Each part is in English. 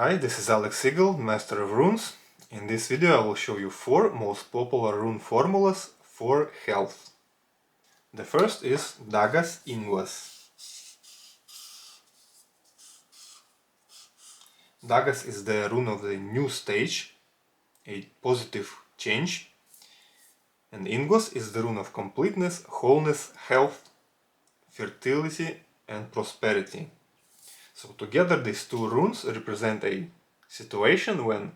Hi, this is Alex Siegel, Master of Runes. In this video I will show you 4 most popular rune formulas for health. The first is Dagas Ingwas. Dagas is the rune of the new stage, a positive change, and Ingwas is the rune of completeness, wholeness, health, fertility and prosperity. So together these two runes represent a situation when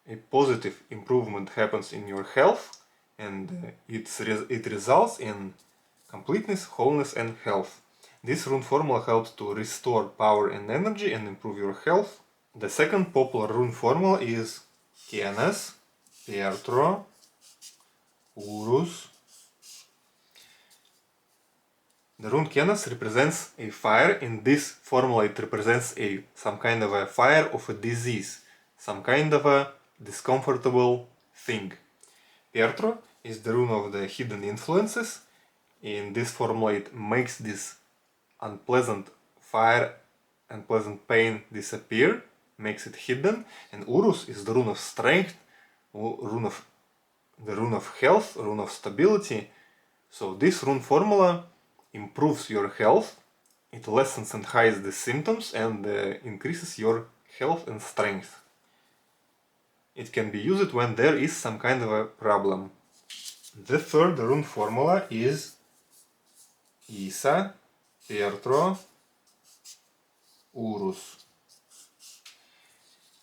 a positive improvement happens in your health and it results in completeness, wholeness and health. This rune formula helps to restore power and energy and improve your health. The second popular rune formula is Kenes, Pietro, Urus. The rune Kenes represents a fire. In this formula it represents some kind of a fire of a disease, some kind of a discomfortable thing. Pietro is the rune of the hidden influences. In this formula it makes this unpleasant fire, unpleasant pain disappear, makes it hidden. And Urus is the rune of strength, the rune of health, rune of stability. So this rune formula improves your health, it lessens and hides the symptoms and increases your health and strength. It can be used when there is some kind of a problem. The third rune formula is Isa, Pietro, Urus.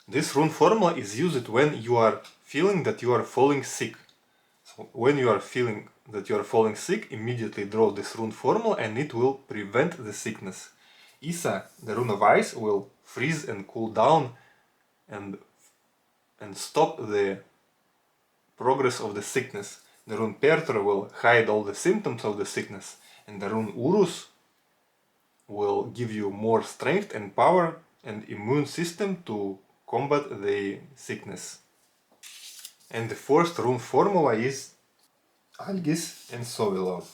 This rune formula is used when you are feeling that you are falling sick. So when you are feeling that you are falling sick, immediately draw this rune formula and it will prevent the sickness. Isa, the rune of ice, will freeze and cool down and stop the progress of the sickness. The rune Pietro will hide all the symptoms of the sickness, and the rune Urus will give you more strength and power and immune system to combat the sickness. And the fourth rune formula is Algis and Sovilo.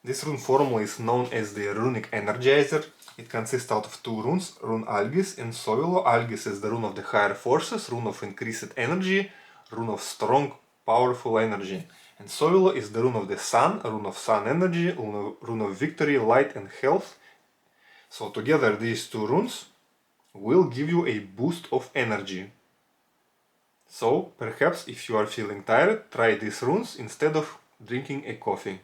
This rune formula is known as the Runic Energizer. It consists out of two runes, rune Algis and Sovilo. Algis is the rune of the higher forces, rune of increased energy, rune of strong, powerful energy. And Sovilo is the rune of the sun, rune of sun energy, rune of victory, light and health. So together these two runes will give you a boost of energy. So perhaps if you are feeling tired, try these runes instead of drinking a coffee.